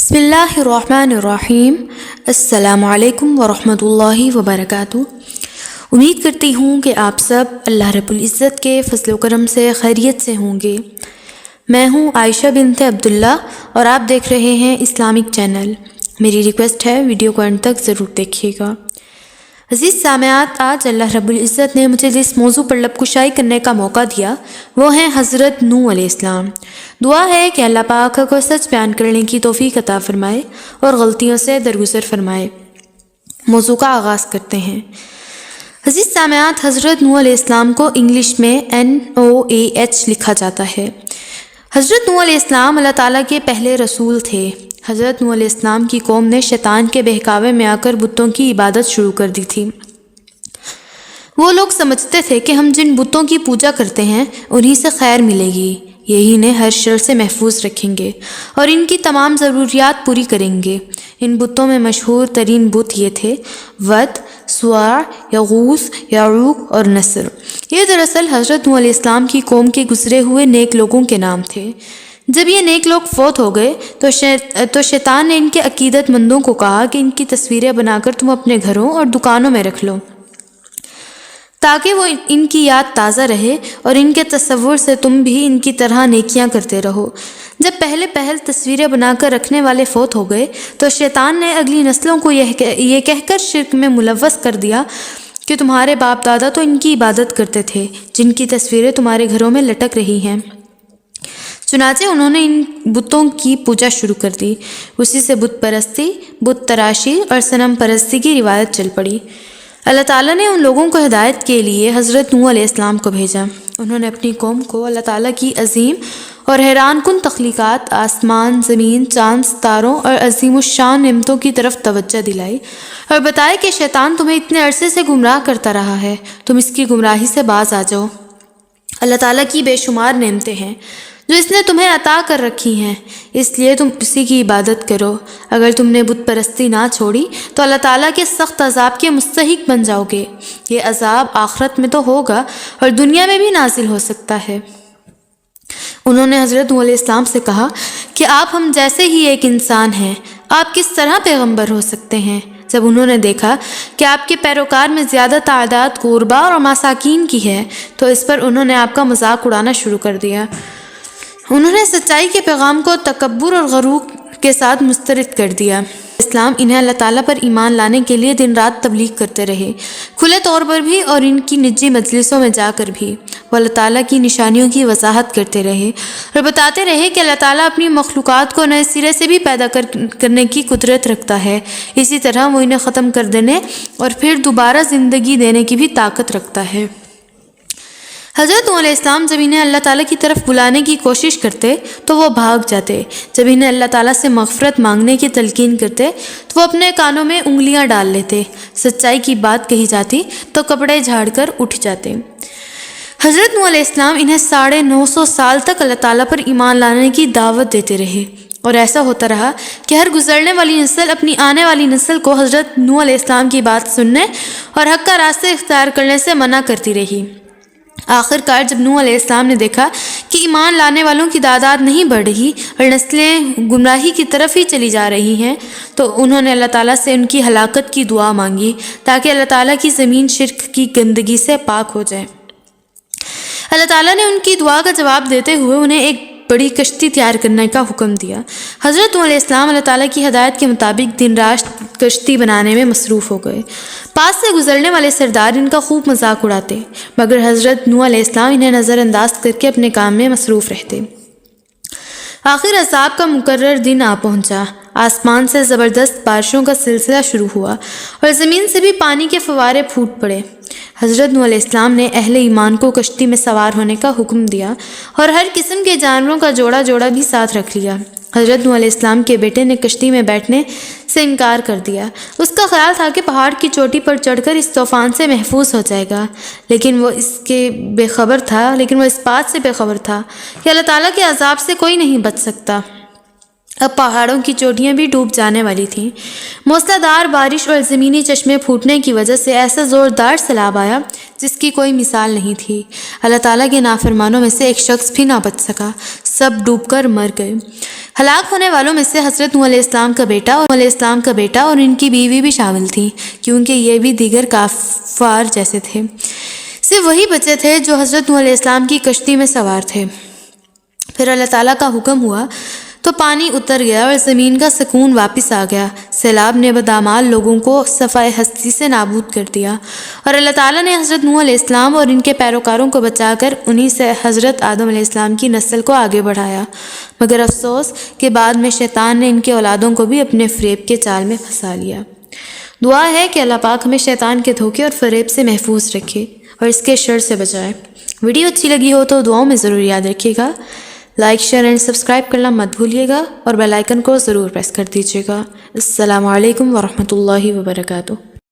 بسم اللہ الرحمن الرحیم۔ السلام علیکم ورحمۃ اللہ وبرکاتہ۔ امید کرتی ہوں کہ آپ سب اللہ رب العزت کے فضل و کرم سے خیریت سے ہوں گے۔ میں ہوں عائشہ بنت عبداللہ اور آپ دیکھ رہے ہیں اسلامک چینل۔ میری ریکویسٹ ہے ویڈیو کو اینڈ تک ضرور دیکھیے گا۔ عزیز سامعات، آج اللہ رب العزت نے مجھے جس موضوع پر لب کشائی کرنے کا موقع دیا وہ ہے حضرت نوح علیہ السلام۔ دعا ہے کہ اللہ پاک کو سچ بیان کرنے کی توفیق عطا فرمائے اور غلطیوں سے درگزر فرمائے۔ موضوع کا آغاز کرتے ہیں۔ عزیز سامعات، حضرت نوح علیہ السلام کو انگلش میں NOAH لکھا جاتا ہے۔ حضرت نوح علیہ السلام اللہ تعالیٰ کے پہلے رسول تھے۔ حضرت نوح علیہ السلام کی قوم نے شیطان کے بہکاوے میں آ کر بتوں کی عبادت شروع کر دی تھی۔ وہ لوگ سمجھتے تھے کہ ہم جن بتوں کی پوجا کرتے ہیں انہی سے خیر ملے گی، یہی انہیں ہر شر سے محفوظ رکھیں گے اور ان کی تمام ضروریات پوری کریں گے۔ ان بتوں میں مشہور ترین بت یہ تھے: ود، سواع، یغوث، یعوق اور نصر۔ یہ دراصل حضرت نوح علیہ السلام کی قوم کے گزرے ہوئے نیک لوگوں کے نام تھے۔ جب یہ نیک لوگ فوت ہو گئے تو شیطان نے ان کے عقیدت مندوں کو کہا کہ ان کی تصویریں بنا کر تم اپنے گھروں اور دکانوں میں رکھ لو تاکہ وہ ان کی یاد تازہ رہے اور ان کے تصور سے تم بھی ان کی طرح نیکیاں کرتے رہو۔ جب پہل تصویریں بنا کر رکھنے والے فوت ہو گئے تو شیطان نے اگلی نسلوں کو یہ کہہ کر شرک میں ملوث کر دیا کہ تمہارے باپ دادا تو ان کی عبادت کرتے تھے جن کی تصویریں تمہارے گھروں میں لٹک رہی ہیں۔ چنانچہ انہوں نے ان بتوں کی پوجا شروع کر دی۔ اسی سے بت پرستی، بت تراشی اور صنم پرستی کی روایت چل پڑی۔ اللہ تعالیٰ نے ان لوگوں کو ہدایت کے لیے حضرت نوح علیہ السلام کو بھیجا۔ انہوں نے اپنی قوم کو اللہ تعالیٰ کی عظیم اور حیران کن تخلیقات، آسمان، زمین، چاند، ستاروں اور عظیم الشان نعمتوں کی طرف توجہ دلائی اور بتایا کہ شیطان تمہیں اتنے عرصے سے گمراہ کرتا رہا ہے، تم اس کی گمراہی سے باز آ جاؤ۔ اللہ تعالیٰ کی بے شمار نعمتیں ہیں جو اس نے تمہیں عطا کر رکھی ہیں، اس لیے تم اسی کی عبادت کرو۔ اگر تم نے بت پرستی نہ چھوڑی تو اللہ تعالیٰ کے سخت عذاب کے مستحق بن جاؤ گے۔ یہ عذاب آخرت میں تو ہوگا اور دنیا میں بھی نازل ہو سکتا ہے۔ انہوں نے حضرت نوح علیہ السلام سے کہا کہ آپ ہم جیسے ہی ایک انسان ہیں، آپ کس طرح پیغمبر ہو سکتے ہیں؟ جب انہوں نے دیکھا کہ آپ کے پیروکار میں زیادہ تعداد غربا اور مساکین کی ہے تو اس پر انہوں نے آپ کا مذاق اڑانا شروع کر دیا۔ انہوں نے سچائی کے پیغام کو تکبر اور غرور کے ساتھ مسترد کر دیا۔ اسلام انہیں اللہ تعالیٰ پر ایمان لانے کے لیے دن رات تبلیغ کرتے رہے، کھلے طور پر بھی اور ان کی نجی مجلسوں میں جا کر بھی۔ وہ اللہ تعالیٰ کی نشانیوں کی وضاحت کرتے رہے اور بتاتے رہے کہ اللہ تعالیٰ اپنی مخلوقات کو نئے سرے سے بھی پیدا کرنے کی قدرت رکھتا ہے، اسی طرح وہ انہیں ختم کر دینے اور پھر دوبارہ زندگی دینے کی بھی طاقت رکھتا ہے۔ حضرت نوح علیہ السلام جب انہیں اللہ تعالیٰ کی طرف بلانے کی کوشش کرتے تو وہ بھاگ جاتے، جب انہیں اللہ تعالیٰ سے مغفرت مانگنے کی تلقین کرتے تو وہ اپنے کانوں میں انگلیاں ڈال لیتے، سچائی کی بات کہی جاتی تو کپڑے جھاڑ کر اٹھ جاتے۔ حضرت نوح علیہ السلام انہیں 950 سال تک اللہ تعالیٰ پر ایمان لانے کی دعوت دیتے رہے اور ایسا ہوتا رہا کہ ہر گزرنے والی نسل اپنی آنے والی نسل کو حضرت نوح علیہ السلام کی بات سننے اور حق کا راستہ اختیار کرنے سے منع کرتی رہی۔ آخر کار جب نوح علیہ السلام نے دیکھا کہ ایمان لانے والوں کی تعداد نہیں بڑھ رہی اور نسلیں گمراہی کی طرف ہی چلی جا رہی ہیں تو انہوں نے اللہ تعالیٰ سے ان کی ہلاکت کی دعا مانگی تاکہ اللہ تعالیٰ کی زمین شرک کی گندگی سے پاک ہو جائے۔ اللہ تعالیٰ نے ان کی دعا کا جواب دیتے ہوئے انہیں ایک بڑی کشتی تیار کرنے کا حکم دیا۔ حضرت نوح علیہ السلام اللہ تعالیٰ کی ہدایت کے مطابق دن رات کشتی بنانے میں مصروف ہو گئے۔ پاس سے گزرنے والے سردار ان کا خوب مذاق اڑاتے مگر حضرت نوح علیہ السلام انہیں نظر انداز کر کے اپنے کام میں مصروف رہتے۔ آخر عذاب کا مقرر دن آ پہنچا۔ آسمان سے زبردست بارشوں کا سلسلہ شروع ہوا اور زمین سے بھی پانی کے فوارے پھوٹ پڑے۔ حضرت نوح علیہ السلام نے اہل ایمان کو کشتی میں سوار ہونے کا حکم دیا اور ہر قسم کے جانوروں کا جوڑا جوڑا بھی ساتھ رکھ لیا۔ حضرت نوح علیہ السلام کے بیٹے نے کشتی میں بیٹھنے سے انکار کر دیا۔ اس کا خیال تھا کہ پہاڑ کی چوٹی پر چڑھ کر اس طوفان سے محفوظ ہو جائے گا، لیکن وہ اس بات سے بے خبر تھا کہ اللہ تعالیٰ کے عذاب سے کوئی نہیں بچ سکتا۔ اب پہاڑوں کی چوٹیاں بھی ڈوب جانے والی تھیں۔ موسلا دھار بارش اور زمینی چشمے پھوٹنے کی وجہ سے ایسا زوردار سیلاب آیا جس کی کوئی مثال نہیں تھی۔ اللہ تعالیٰ کے نافرمانوں میں سے ایک شخص بھی نہ بچ سکا، سب ڈوب کر مر گئے۔ ہلاک ہونے والوں میں سے حضرت نوح علیہ السلام کا بیٹا اور ان کی بیوی بھی شامل تھیں، کیونکہ یہ بھی دیگر کفار جیسے تھے۔ صرف وہی بچے تھے جو حضرت نوح علیہ السلام کی کشتی میں سوار تھے۔ پھر اللہ تعالیٰ کا حکم ہوا تو پانی اتر گیا اور زمین کا سکون واپس آ گیا۔ سیلاب نے بدعمال لوگوں کو صفائے ہستی سے نابود کر دیا، اور اللہ تعالیٰ نے حضرت نوح علیہ السلام اور ان کے پیروکاروں کو بچا کر انہی سے حضرت آدم علیہ السلام کی نسل کو آگے بڑھایا۔ مگر افسوس کہ بعد میں شیطان نے ان کے اولادوں کو بھی اپنے فریب کے جال میں پھنسا لیا۔ دعا ہے کہ اللہ پاک ہمیں شیطان کے دھوکے اور فریب سے محفوظ رکھے اور اس کے شر سے بچائے۔ ویڈیو اچھی لگی ہو تو دعاؤں میں ضرور یاد رکھیے گا۔ لائک، شیئر اینڈ سبسکرائب کرنا مت بھولیے گا اور بیل آئیکن کو ضرور پریس کر دیجیے گا۔ السلام علیکم ورحمۃ اللہ وبرکاتہ۔